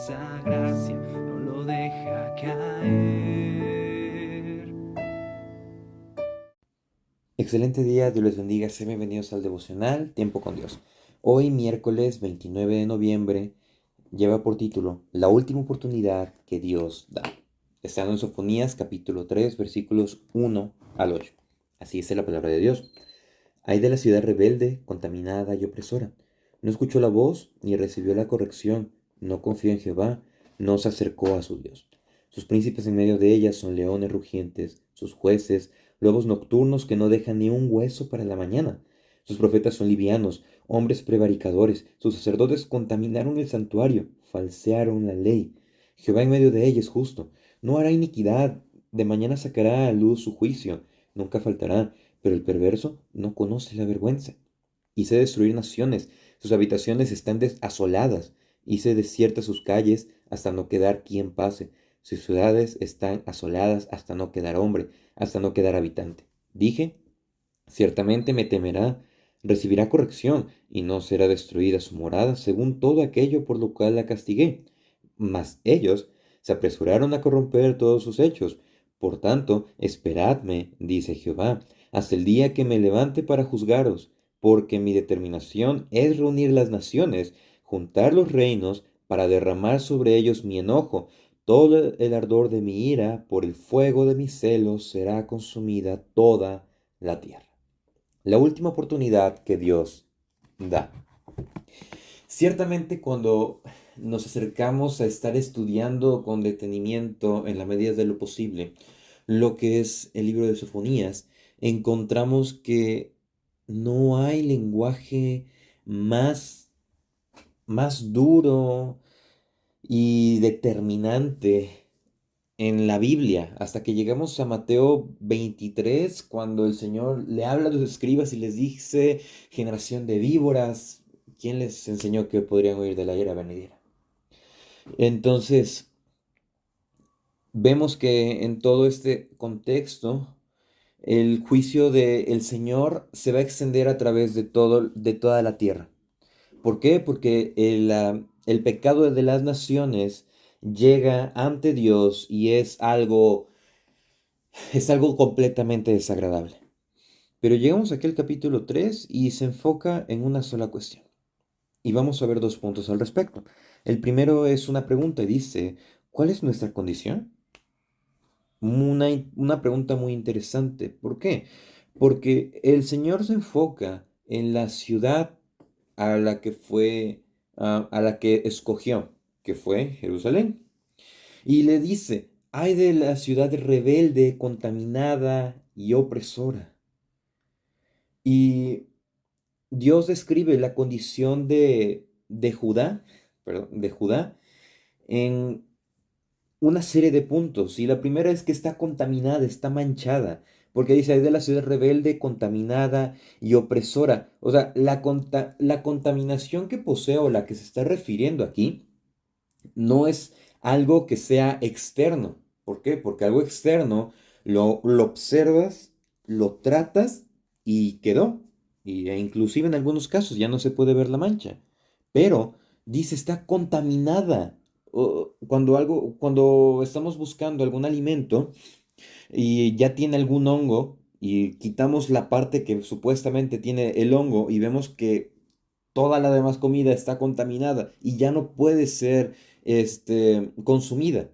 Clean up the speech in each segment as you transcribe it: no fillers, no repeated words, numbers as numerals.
esa gracia no lo deja caer. Excelente día, Dios les bendiga, sean bienvenidos al devocional Tiempo con Dios. Hoy, miércoles 29 de noviembre, lleva por título La última oportunidad que Dios da. Estando en Sofonías capítulo 3, versículos 1 al 8. Así dice la palabra de Dios. Ay de la ciudad rebelde, contaminada y opresora. No escuchó la voz ni recibió la corrección, no confió en Jehová, no se acercó a su Dios. Sus príncipes en medio de ella son leones rugientes, sus jueces, lobos nocturnos que no dejan ni un hueso para la mañana. Sus profetas son livianos, hombres prevaricadores, sus sacerdotes contaminaron el santuario, falsearon la ley. Jehová en medio de ella es justo, no hará iniquidad, de mañana sacará a luz su juicio, nunca faltará, pero el perverso no conoce la vergüenza. Hice destruir naciones, sus habitaciones están asoladas. Hice desiertas sus calles hasta no quedar quien pase. Sus ciudades están asoladas hasta no quedar hombre, hasta no quedar habitante. Dije, ciertamente me temerá, recibirá corrección y no será destruida su morada según todo aquello por lo cual la castigué. Mas ellos se apresuraron a corromper todos sus hechos. Por tanto, esperadme, dice Jehová, hasta el día que me levante para juzgaros, porque mi determinación es reunir las naciones, juntar los reinos, para derramar sobre ellos mi enojo. Todo el ardor de mi ira, por el fuego de mis celos, será consumida toda la tierra. La última oportunidad que Dios da. Ciertamente cuando nos acercamos a estar estudiando con detenimiento en la medida de lo posible lo que es el libro de Sofonías, encontramos que no hay lenguaje más, más duro y determinante en la Biblia, hasta que llegamos a Mateo 23, cuando el Señor le habla a los escribas y les dice, generación de víboras, ¿quién les enseñó que podrían huir de la ira venidera? Entonces, vemos que en todo este contexto, el juicio del Señor se va a extender a través de toda la tierra. ¿Por qué? Porque el pecado de las naciones llega ante Dios y es algo completamente desagradable. Pero llegamos aquí al capítulo 3 y se enfoca en una sola cuestión. Y vamos a ver dos puntos al respecto. El primero es una pregunta y dice, ¿cuál es nuestra condición? Una pregunta muy interesante. ¿Por qué? Porque el Señor se enfoca en la ciudad a la que a la que escogió, que fue Jerusalén. Y le dice, ay de la ciudad rebelde, contaminada y opresora. Y Dios describe la condición de Judá, perdón, de Judá en una serie de puntos. Y la primera es que está contaminada, está manchada. Porque dice, es de la ciudad rebelde, contaminada y opresora. O sea, la contaminación que posee o la que se está refiriendo aquí no es algo que sea externo. ¿Por qué? Porque algo externo lo observas, lo tratas y quedó. E inclusive en algunos casos ya no se puede ver la mancha. Pero dice, está contaminada. Cuando estamos buscando algún alimento y ya tiene algún hongo y quitamos la parte que supuestamente tiene el hongo y vemos que toda la demás comida está contaminada y ya no puede ser consumida.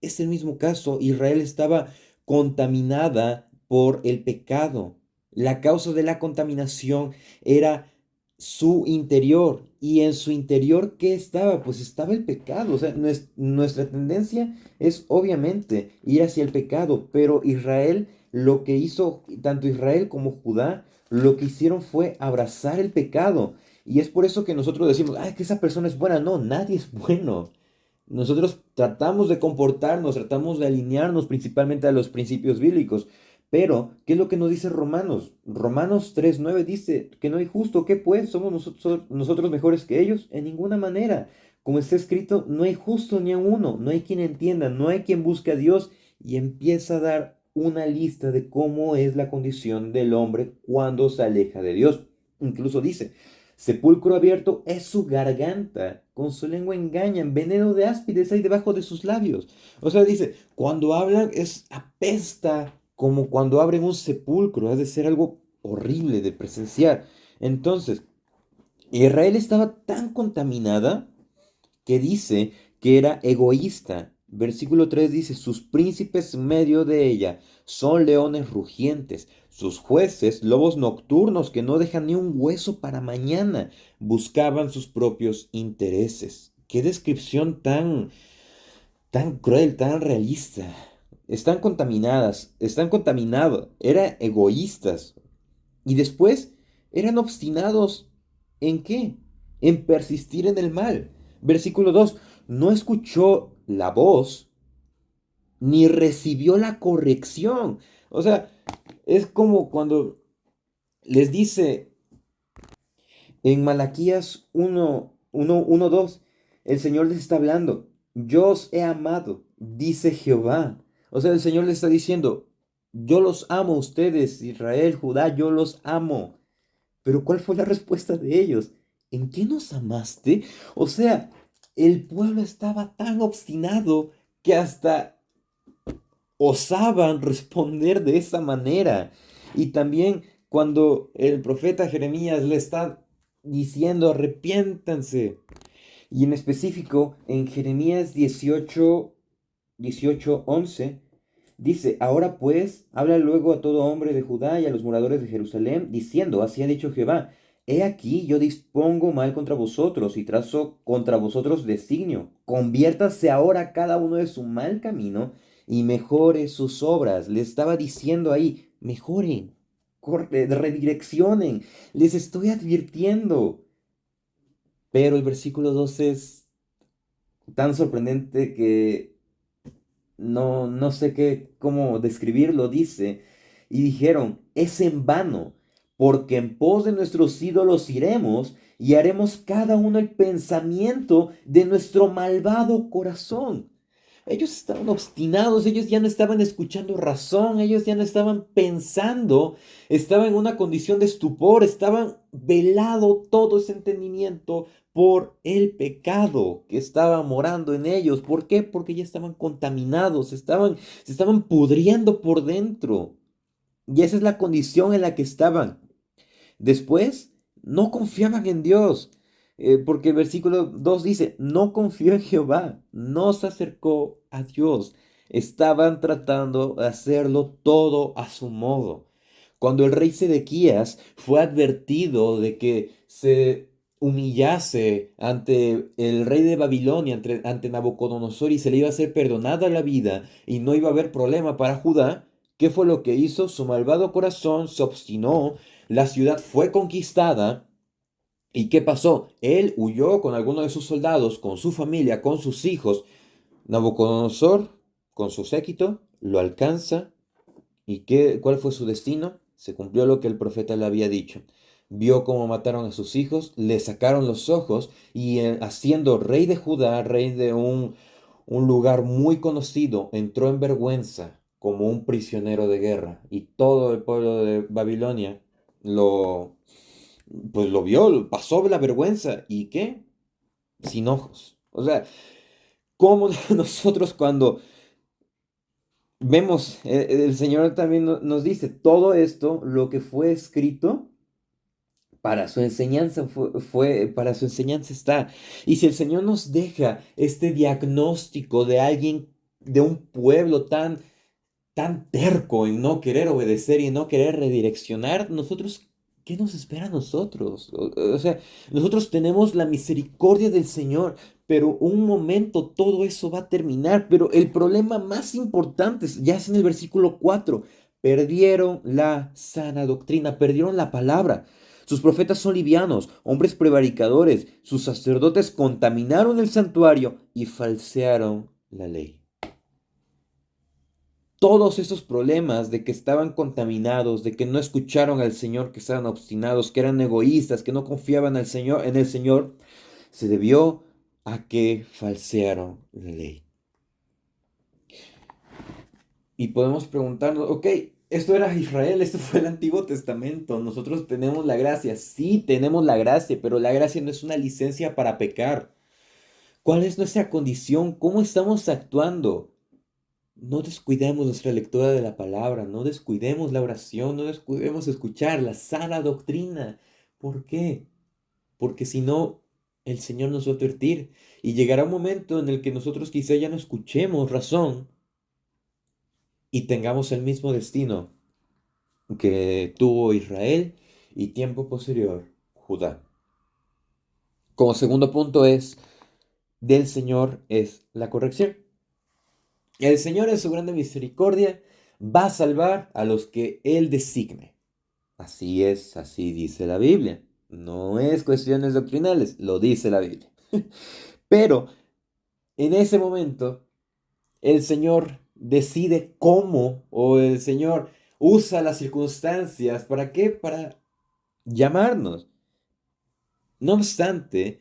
Es el mismo caso, Israel estaba contaminada por el pecado. La causa de la contaminación era su interior. ¿Y en su interior qué estaba? Pues estaba el pecado. O sea, nuestra tendencia es obviamente ir hacia el pecado, pero Israel, lo que hizo, tanto Israel como Judá, lo que hicieron fue abrazar el pecado. Y es por eso que nosotros decimos, ay, que esa persona es buena. No, nadie es bueno. Nosotros tratamos de comportarnos, tratamos de alinearnos principalmente a los principios bíblicos. Pero, ¿qué es lo que nos dice Romanos? Romanos 3:9 dice que no hay justo. ¿Qué pues? ¿Somos nosotros mejores que ellos? En ninguna manera. Como está escrito, no hay justo ni a uno, no hay quien entienda, no hay quien busque a Dios. Y empieza a dar una lista de cómo es la condición del hombre cuando se aleja de Dios. Incluso dice, Sepulcro abierto es su garganta, con su lengua engañan, veneno de áspides hay debajo de sus labios. O sea, dice, cuando hablan es apesta como cuando abren un sepulcro, ha de ser algo horrible de presenciar. Entonces, Israel estaba tan contaminada que dice que era egoísta. Versículo 3 dice, sus príncipes en medio de ella son leones rugientes, sus jueces lobos nocturnos que no dejan ni un hueso para mañana, buscaban sus propios intereses. Qué descripción tan cruel, tan realista. Están contaminadas, están contaminados, eran egoístas. Y después eran obstinados ¿en qué? En persistir en el mal. Versículo 2 no escuchó la voz ni recibió la corrección. O sea, es como cuando les dice en Malaquías 2, el Señor les está hablando, yo os he amado, dice Jehová. O sea, el Señor les está diciendo, yo los amo a ustedes, Israel, Judá, yo los amo. Pero ¿cuál fue la respuesta de ellos? ¿En qué nos amaste? O sea, el pueblo estaba tan obstinado que hasta osaban responder de esa manera. Y también cuando el profeta Jeremías le está diciendo arrepiéntanse. Y en específico en Jeremías 18:11 dice, ahora pues, habla luego a todo hombre de Judá y a los moradores de Jerusalén, diciendo, así ha dicho Jehová, he aquí yo dispongo mal contra vosotros y trazo contra vosotros designio. Conviértase ahora cada uno de su mal camino y mejore sus obras. Le estaba diciendo ahí, mejoren, redireccionen, les estoy advirtiendo. Pero el versículo 12 es tan sorprendente que no sé cómo describirlo, dice, y dijeron, es en vano, porque en pos de nuestros ídolos iremos y haremos cada uno el pensamiento de nuestro malvado corazón. Ellos estaban obstinados, ellos ya no estaban escuchando razón, ellos ya no estaban pensando, estaban en una condición de estupor, estaban velado todo ese entendimiento por el pecado que estaba morando en ellos. ¿Por qué? Porque ya estaban contaminados, se estaban pudriendo por dentro. Y esa es la condición en la que estaban. Después, no confiaban en Dios, porque el versículo 2 dice, no confió en Jehová, no se acercó a Dios. Estaban tratando de hacerlo todo a su modo. Cuando el rey Sedequías fue advertido de que se humillase ante el rey de Babilonia, ante Nabucodonosor, y se le iba a ser perdonada la vida y no iba a haber problema para Judá, ¿qué fue lo que hizo? Su malvado corazón se obstinó, la ciudad fue conquistada. ¿Y qué pasó? Él huyó con algunos de sus soldados, con su familia, con sus hijos. Nabucodonosor, con su séquito, lo alcanza. ¿Y cuál fue su destino? Se cumplió lo que el profeta le había dicho. Vio cómo mataron a sus hijos, le sacaron los ojos y haciendo rey de Judá, rey de un lugar muy conocido, entró en vergüenza como un prisionero de guerra. Y todo el pueblo de Babilonia lo, pues lo vio, pasó la vergüenza. ¿Y qué? Sin ojos. O sea, ¿cómo nosotros cuando vemos, el Señor también nos dice, todo esto, lo que fue escrito, para su enseñanza para su enseñanza está. Y si el Señor nos deja este diagnóstico de alguien, de un pueblo tan terco en no querer obedecer y en no querer redireccionar, nosotros, ¿qué nos espera a nosotros? O sea, nosotros tenemos la misericordia del Señor, pero un momento todo eso va a terminar. Pero el problema más importante ya es en el versículo 4. Perdieron la sana doctrina, perdieron la palabra. Sus profetas son livianos, hombres prevaricadores. Sus sacerdotes contaminaron el santuario y falsearon la ley. Todos esos problemas de que estaban contaminados, de que no escucharon al Señor, que estaban obstinados, que eran egoístas, que no confiaban en el Señor, se debió a que falsearon la ley. Y podemos preguntarnos, ok, esto era Israel, esto fue el Antiguo Testamento. Nosotros tenemos la gracia, sí tenemos la gracia, pero la gracia no es una licencia para pecar. ¿Cuál es nuestra condición? ¿Cómo estamos actuando? No descuidemos nuestra lectura de la palabra, no descuidemos la oración, no descuidemos escuchar la sana doctrina. ¿Por qué? Porque si no, el Señor nos va a advertir y llegará un momento en el que nosotros quizá ya no escuchemos razón y tengamos el mismo destino que tuvo Israel y tiempo posterior Judá. Como segundo punto es, del Señor es la corrección. El Señor en su grande misericordia va a salvar a los que Él designe. Así es, así dice la Biblia. No es cuestiones doctrinales, lo dice la Biblia. Pero en ese momento, el Señor decide cómo, o el Señor usa las circunstancias. ¿Para qué? Para llamarnos. No obstante,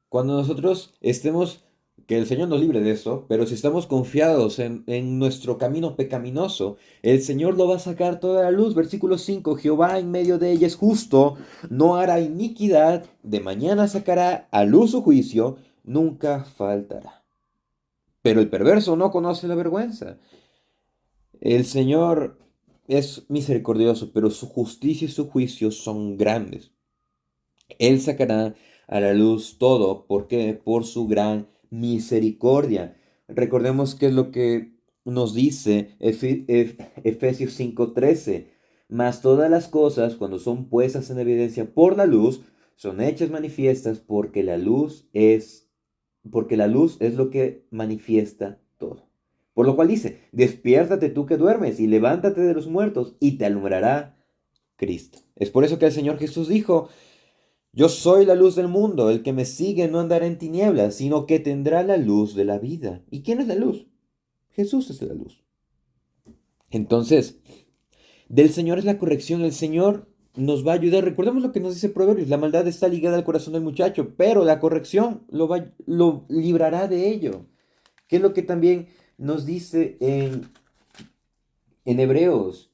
cuando nosotros estemos, que el Señor nos libre de eso, pero si estamos confiados en nuestro camino pecaminoso, el Señor lo va a sacar toda la luz. Versículo 5: Jehová en medio de ella es justo, no hará iniquidad, de mañana sacará a luz su juicio, nunca faltará. Pero el perverso no conoce la vergüenza. El Señor es misericordioso, pero su justicia y su juicio son grandes. Él sacará a la luz todo. ¿Por qué? Por su gran misericordia. Recordemos qué es lo que nos dice Efesios 5:13. Mas todas las cosas, cuando son puestas en evidencia por la luz, son hechas manifiestas porque la luz es lo que manifiesta todo. Por lo cual dice, despiértate tú que duermes y levántate de los muertos y te alumbrará Cristo. Es por eso que el Señor Jesús dijo, yo soy la luz del mundo, el que me sigue no andará en tinieblas, sino que tendrá la luz de la vida. ¿Y quién es la luz? Jesús es la luz. Entonces, del Señor es la corrección, el Señor nos va a ayudar. Recordemos lo que nos dice Proverbios, la maldad está ligada al corazón del muchacho, pero la corrección lo librará de ello. ¿Qué es lo que también nos dice en Hebreos?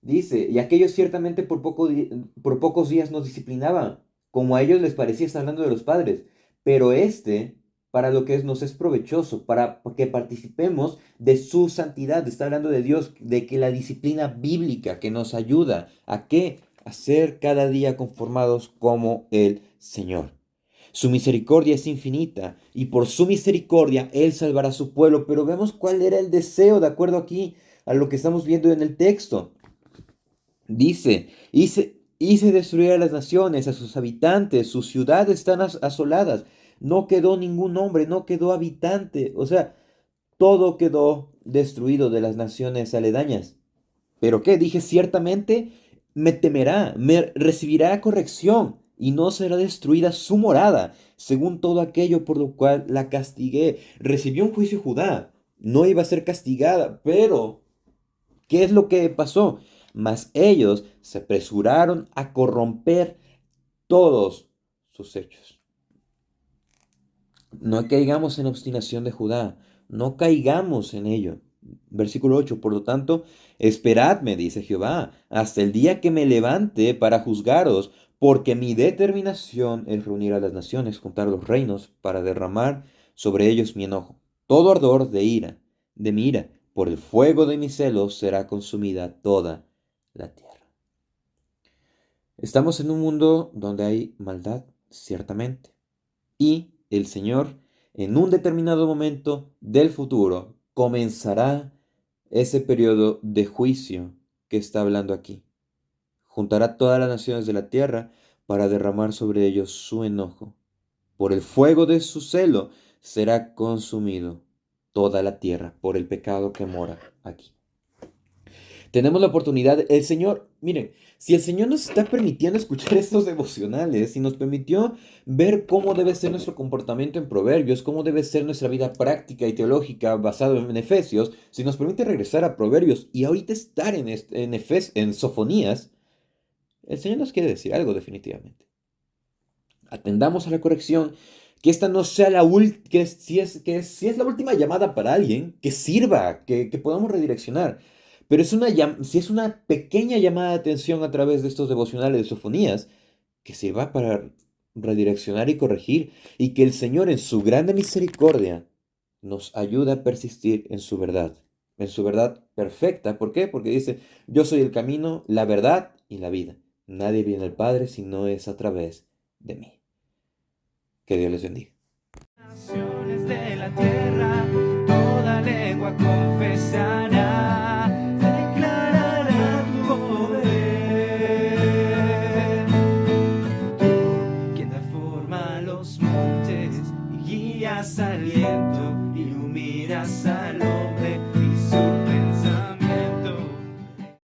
Dice, y aquellos ciertamente por pocos días nos disciplinaban, como a ellos les parecía, estar hablando de los padres, pero para lo que nos es provechoso, para que participemos de su santidad, está hablando de Dios, de que la disciplina bíblica que nos ayuda a qué, a ser cada día conformados como el Señor. Su misericordia es infinita y por su misericordia Él salvará a su pueblo, pero vemos cuál era el deseo de acuerdo aquí a lo que estamos viendo en el texto. Dice, hice destruir a las naciones, a sus habitantes, sus ciudades están asoladas, no quedó ningún hombre, no quedó habitante, o sea, todo quedó destruido de las naciones aledañas. ¿Pero qué? Dije, ciertamente me temerá, me recibirá corrección y no será destruida su morada, según todo aquello por lo cual la castigué. Recibió un juicio Judá, no iba a ser castigada, pero ¿qué es lo que pasó? Mas ellos se apresuraron a corromper todos sus hechos. No caigamos en obstinación de Judá, no caigamos en ello. Versículo 8, por lo tanto, esperadme, dice Jehová, hasta el día que me levante para juzgaros, porque mi determinación es reunir a las naciones, juntar los reinos, para derramar sobre ellos mi enojo. Todo ardor de mi ira, por el fuego de mis celos será consumida toda la tierra. Estamos en un mundo donde hay maldad, ciertamente. Y el Señor, en un determinado momento del futuro, comenzará ese periodo de juicio que está hablando aquí. Juntará todas las naciones de la tierra para derramar sobre ellos su enojo. Por el fuego de su celo será consumido toda la tierra por el pecado que mora aquí. Tenemos la oportunidad, el Señor, miren, si el Señor nos está permitiendo escuchar estos devocionales, si nos permitió ver cómo debe ser nuestro comportamiento en Proverbios, cómo debe ser nuestra vida práctica y teológica basado en Efesios, si nos permite regresar a Proverbios y ahorita estar en Sofonías, el Señor nos quiere decir algo definitivamente. Atendamos a la corrección, que esta no sea si es la última llamada para alguien, que sirva, que podamos redireccionar. Pero si es una pequeña llamada de atención a través de estos devocionales de sofonías, que se va para redireccionar y corregir, y que el Señor en su grande misericordia nos ayuda a persistir en su verdad perfecta. ¿Por qué? Porque dice, yo soy el camino, la verdad y la vida. Nadie viene al Padre si no es a través de mí. Que Dios les bendiga. Naciones de la tierra